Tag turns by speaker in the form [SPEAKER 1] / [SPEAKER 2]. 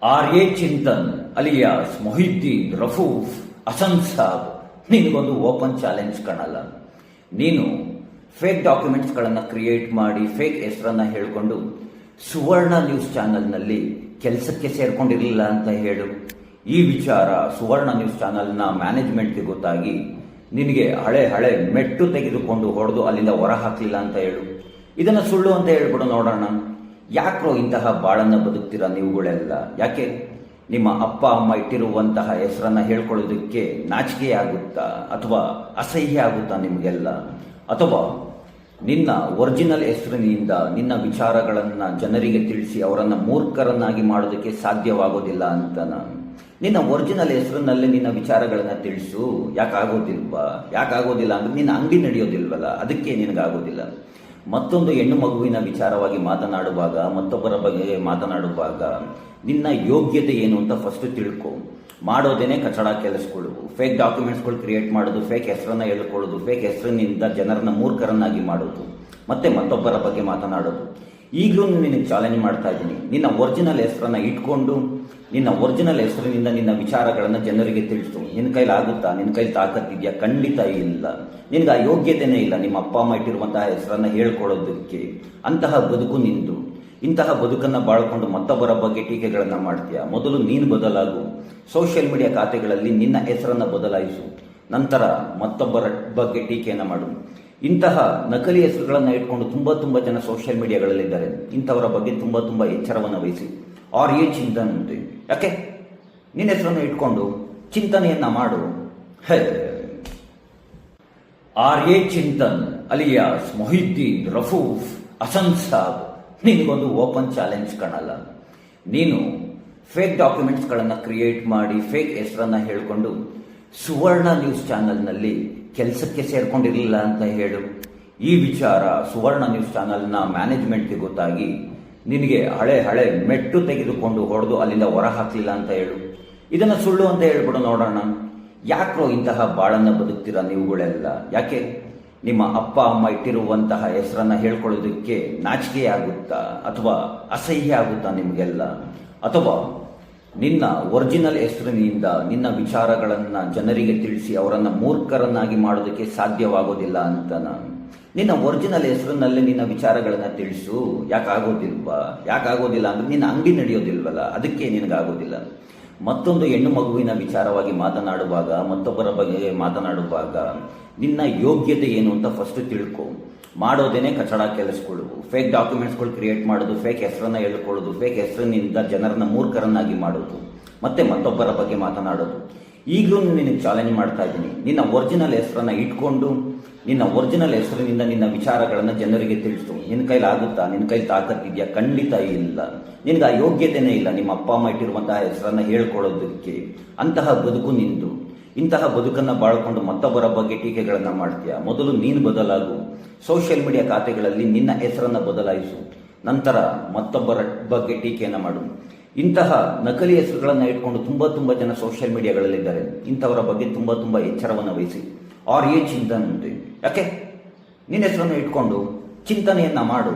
[SPEAKER 1] ಆರ್ಯೆ Chintan alias Mohiuddin ರಫೂಫ್ Ahsan Sab, ನಿನಗೊಂದು open challenge ಕಾಣಲ್ಲ. ನೀನು ಫೇಕ್ ಡಾಕ್ಯುಮೆಂಟ್ಸ್ಗಳನ್ನು ಕ್ರಿಯೇಟ್ ಮಾಡಿ ಫೇಕ್ ಹೆಸರನ್ನ ಹೇಳಿಕೊಂಡು ಸುವರ್ಣ ನ್ಯೂಸ್ ಚಾನೆಲ್ನಲ್ಲಿ ಕೆಲಸಕ್ಕೆ ಸೇರ್ಕೊಂಡಿರಲಿಲ್ಲ ಅಂತ ಹೇಳು. ಈ ವಿಚಾರ ಸುವರ್ಣ ನ್ಯೂಸ್ ಚಾನೆಲ್ನ ಮ್ಯಾನೇಜ್ಮೆಂಟ್ಗೆ ಗೊತ್ತಾಗಿ ನಿನಗೆ ಹಳೆ ಮೆಟ್ಟು ತೆಗೆದುಕೊಂಡು ಹೊಡೆದು ಅಲ್ಲಿಂದ ಹೊರ ಹಾಕಲಿಲ್ಲ ಅಂತ ಹೇಳು. ಇದನ್ನು ಸುಳ್ಳು ಅಂತ ಹೇಳ್ಬಿಡು ನೋಡೋಣ. ಯಾಕ್ರೋ ಇಂತಹ ಬಾಳನ್ನ ಬದುಕ್ತೀರಾ ನೀವುಗಳೆಲ್ಲ? ಯಾಕೆ ನಿಮ್ಮ ಅಪ್ಪ ಅಮ್ಮ ಇಟ್ಟಿರುವಂತಹ ಹೆಸರನ್ನ ಹೇಳ್ಕೊಳ್ಳೋದಕ್ಕೆ ನಾಚಿಕೆ ಆಗುತ್ತಾ ಅಥವಾ ಅಸಹ್ಯ ಆಗುತ್ತಾ ನಿಮಗೆಲ್ಲ? ಅಥವಾ ನಿನ್ನ ಒರಿಜಿನಲ್ ಹೆಸರಿನಿಂದ ನಿನ್ನ ವಿಚಾರಗಳನ್ನು ಜನರಿಗೆ ತಿಳಿಸಿ ಅವರನ್ನು ಮೂರ್ಖರನ್ನಾಗಿ ಮಾಡೋದಕ್ಕೆ ಸಾಧ್ಯವಾಗೋದಿಲ್ಲ ಅಂತನ? ನಿನ್ನ ಒರಿಜಿನಲ್ ಹೆಸರಿನಲ್ಲೇ ನಿನ್ನ ವಿಚಾರಗಳನ್ನು ತಿಳಿಸು. ಯಾಕಾಗೋದಿಲ್ಲ ಅಂದ್ರೆ ನಿನ್ನ ಅಂಗಡಿ ನಡೆಯೋದಿಲ್ವಲ್ಲ, ಅದಕ್ಕೆ ನಿನಗಾಗೋದಿಲ್ಲ. ಮತ್ತೊಂದು ಹೆಣ್ಣು ಮಗುವಿನ ವಿಚಾರವಾಗಿ ಮಾತನಾಡುವಾಗ, ಮತ್ತೊಬ್ಬರ ಬಗ್ಗೆ ಮಾತನಾಡುವಾಗ ನಿನ್ನ ಯೋಗ್ಯತೆ ಏನು ಅಂತ ಫಸ್ಟ್ ತಿಳ್ಕೊ. ಮಾಡೋದೇನೆ ಕಚಡ ಕೆಲಸಗಳು, ಫೇಕ್ ಡಾಕ್ಯುಮೆಂಟ್ಸ್ಗಳು ಕ್ರಿಯೇಟ್ ಮಾಡೋದು, ಫೇಕ್ ಹೆಸರನ್ನ ಹೇಳ್ಕೊಳ್ಳೋದು, ಫೇಕ್ ಹೆಸರಿನಿಂದ ಜನರನ್ನ ಮೂರ್ಖರನ್ನಾಗಿ ಮಾಡೋದು, ಮತ್ತೆ ಮತ್ತೊಬ್ಬರ ಬಗ್ಗೆ ಮಾತನಾಡೋದು. ಈಗಲೂ ನಿನಗೆ ಚಾಲೆಂಜ್ ಮಾಡ್ತಾ ಇದ್ದೀನಿ. ನಿನ್ನ ಒರಿಜಿನಲ್ ಹೆಸರನ್ನ ಇಟ್ಕೊಂಡು ನಿನ್ನ ಒರಿಜಿನಲ್ ಹೆಸರಿನಿಂದ ನಿನ್ನ ವಿಚಾರಗಳನ್ನು ಜನರಿಗೆ ತಿಳಿಸು. ನಿನ್ನ ಕೈಲಿ ಆಗುತ್ತಾ? ನಿನ್ನ ಕೈಲಿ ತಾಕತ್ತಿದೆಯಾ? ಖಂಡಿತ ಇಲ್ಲ. ನಿನಗೆ ಆ ಯೋಗ್ಯತೆನೇ ಇಲ್ಲ ನಿಮ್ಮ ಅಪ್ಪ ಅಮ್ಮ ಇಟ್ಟಿರುವಂತಹ ಹೆಸರನ್ನ ಹೇಳ್ಕೊಳ್ಳೋದಕ್ಕೆ. ಅಂತಹ ಬದುಕು ನಿಂದು. ಇಂತಹ ಬದುಕನ್ನು ಬಾಳ್ಕೊಂಡು ಮತ್ತೊಬ್ಬರ ಬಗ್ಗೆ ಟೀಕೆಗಳನ್ನು ಮಾಡ್ತೀಯಾ? ಮೊದಲು ನೀನು ಬದಲಾಗು. ಸೋಷಿಯಲ್ ಮೀಡಿಯಾ ಖಾತೆಗಳಲ್ಲಿ ನಿನ್ನ ಹೆಸರನ್ನು ಬದಲಾಯಿಸು, ನಂತರ ಮತ್ತೊಬ್ಬರ ಬಗ್ಗೆ ಟೀಕೆಯನ್ನು ಮಾಡು. ಇಂತಹ ನಕಲಿ ಹೆಸರುಗಳನ್ನು ಇಟ್ಕೊಂಡು ತುಂಬ ಜನ ಸೋಷಿಯಲ್ ಮೀಡಿಯಾಗಳಲ್ಲಿದ್ದಾರೆ. ಇಂಥವರ ಬಗ್ಗೆ ತುಂಬ ಎಚ್ಚರವನ್ನು ವಹಿಸಿ. ಆರ್ಯೆ ಚಿಂತನ್ ಅಂತ ಯಾಕೆ ನಿನ್ನ ಹೆಸರನ್ನು ಇಟ್ಕೊಂಡು ಚಿಂತನೆಯನ್ನ ಮಾಡು. ಆರ್ಯೆ ಚಿಂತನ್ ಅಲಿಯಾಸ್ ಮೊಹಿದ್ದೀನ್ ರಫೂಫ್ ಅಸನ್ ಸಾಬ್, ನಿನಗೊಂದು ಓಪನ್ ಚಾಲೆಂಜ್ ಕಾಣಲ್ಲ. ನೀನು ಫೇಕ್ ಡಾಕ್ಯುಮೆಂಟ್ಸ್ಗಳನ್ನು ಕ್ರಿಯೇಟ್ ಮಾಡಿ ಫೇಕ್ ಹೆಸರನ್ನ ಹೇಳಿಕೊಂಡು ಸುವರ್ಣ ನ್ಯೂಸ್ ಚಾನೆಲ್ನಲ್ಲಿ ಕೆಲಸಕ್ಕೆ ಸೇರ್ಕೊಂಡಿರಲಿಲ್ಲ ಅಂತ ಹೇಳು. ಈ ವಿಚಾರ ಸುವರ್ಣ ನ್ಯೂಸ್ ಚಾನೆಲ್ನ ಮ್ಯಾನೇಜ್ಮೆಂಟ್ಗೆ ಗೊತ್ತಾಗಿ ನಿನಗೆ ಹಳೆ ಮೆಟ್ಟು ತೆಗೆದುಕೊಂಡು ಹೊಡೆದು ಅಲ್ಲಿಂದ ಹೊರ ಹಾಕಲಿಲ್ಲ ಅಂತ ಹೇಳು. ಇದನ್ನು ಸುಳ್ಳು ಅಂತ ಹೇಳ್ಬಿಡು ನೋಡೋಣ. ಯಾಕ್ರೋ ಇಂತಹ ಬಾಳನ್ನ ಬದುಕ್ತೀರಾ ನೀವುಗಳೆಲ್ಲ? ಯಾಕೆ ನಿಮ್ಮ ಅಪ್ಪ ಅಮ್ಮ ಇಟ್ಟಿರುವಂತಹ ಹೆಸರನ್ನ ಹೇಳ್ಕೊಳ್ಳೋದಕ್ಕೆ ನಾಚಿಕೆ ಆಗುತ್ತಾ ಅಥವಾ ಅಸಹ್ಯ ಆಗುತ್ತಾ ನಿಮಗೆಲ್ಲ? ಅಥವಾ ನಿನ್ನ ಒರಿಜಿನಲ್ ಹೆಸರಿನಿಂದ ನಿನ್ನ ವಿಚಾರಗಳನ್ನ ಜನರಿಗೆ ತಿಳಿಸಿ ಅವರನ್ನ ಮೂರ್ಖರನ್ನಾಗಿ ಮಾಡೋದಕ್ಕೆ ಸಾಧ್ಯವಾಗೋದಿಲ್ಲ ಅಂತನ? ನಿನ್ನ ಒರಿಜಿನಲ್ ಹೆಸರಿನಲ್ಲೇ ನಿನ್ನ ವಿಚಾರಗಳನ್ನು ತಿಳಿಸು. ಯಾಕಾಗೋದಿಲ್ಲ ಅಂದ್ರೆ ನಿನ್ನ ಅಂಗಡಿ ನಡೆಯೋದಿಲ್ವಲ್ಲ, ಅದಕ್ಕೆ ನಿನಗಾಗೋದಿಲ್ಲ. ಮತ್ತೊಂದು ಹೆಣ್ಣು ಮಗುವಿನ ವಿಚಾರವಾಗಿ ಮಾತನಾಡುವಾಗ, ಮತ್ತೊಬ್ಬರ ಬಗ್ಗೆ ಮಾತನಾಡುವಾಗ ನಿನ್ನ ಯೋಗ್ಯತೆ ಏನು ಅಂತ ಫಸ್ಟ್ ತಿಳ್ಕೊ. ಮಾಡೋದೇನೆ ಕಚಡ ಕೆಲಸಗಳು, ಫೇಕ್ ಡಾಕ್ಯುಮೆಂಟ್ಸ್ಗಳು ಕ್ರಿಯೇಟ್ ಮಾಡೋದು, ಫೇಕ್ ಹೆಸರನ್ನ ಹೇಳ್ಕೊಳ್ಳೋದು, ಫೇಕ್ ಹೆಸರಿನಿಂದ ಜನರನ್ನ ಮೂರ್ಖರನ್ನಾಗಿ ಮಾಡೋದು, ಮತ್ತೆ ಮತ್ತೊಬ್ಬರ ಬಗ್ಗೆ ಮಾತನಾಡೋದು. ಈಗಲೂ ನಿನಗೆ ಚಾಲೆಂಜ್ ಮಾಡ್ತಾ ಇದ್ದೀನಿ. ನಿನ್ನ ಒರಿಜಿನಲ್ ಹೆಸರನ್ನ ಇಟ್ಕೊಂಡು ನಿನ್ನ ಒರಿಜಿನಲ್ ಹೆಸರಿನಿಂದ ನಿನ್ನ ವಿಚಾರಗಳನ್ನು ಜನರಿಗೆ ತಿಳಿಸು. ನಿನ್ನ ಕೈಲಿ ಆಗುತ್ತಾ? ನಿನ್ನ ಕೈಲಿ ತಾಕತ್ತಿದೆಯಾ? ಖಂಡಿತ ಇಲ್ಲ. ನಿನಗೆ ಆ ಯೋಗ್ಯತೆನೇ ಇಲ್ಲ ನಿಮ್ಮ ಅಪ್ಪ ಅಮ್ಮ ಇಟ್ಟಿರುವಂತಹ ಹೆಸರನ್ನ ಹೇಳ್ಕೊಳ್ಳೋದಕ್ಕೆ. ಅಂತಹ ಬದುಕು ನಿಂದು. ಇಂತಹ ಬದುಕನ್ನು ಬಾಳ್ಕೊಂಡು ಮತ್ತೊಬ್ಬರ ಬಗ್ಗೆ ಟೀಕೆಗಳನ್ನು ಮಾಡ್ತೀಯಾ? ಮೊದಲು ನೀನು ಬದಲಾಗು. ಸೋಷಿಯಲ್ ಮೀಡಿಯಾ ಖಾತೆಗಳಲ್ಲಿ ನಿನ್ನ ಹೆಸರನ್ನು ಬದಲಾಯಿಸು, ನಂತರ ಮತ್ತೊಬ್ಬರ ಬಗ್ಗೆ ಟೀಕೆಯನ್ನು ಮಾಡು. ಇಂತಹ ನಕಲಿ ಹೆಸರುಗಳನ್ನು ಇಟ್ಕೊಂಡು ತುಂಬ ಜನ ಸೋಷಿಯಲ್ ಮೀಡಿಯಾಗಳಲ್ಲಿದ್ದಾರೆ. ಇಂಥವರ ಬಗ್ಗೆ ತುಂಬ ಎಚ್ಚರವನ್ನು ವಹಿಸಿ. ಆರ್ಯೆ ಚಿಂತನ್ ಅಂತ ಯಾಕೆ ನಿನ್ನ ಹೆಸರನ್ನು ಇಟ್ಕೊಂಡು ಚಿಂತನೆಯನ್ನ ಮಾಡು.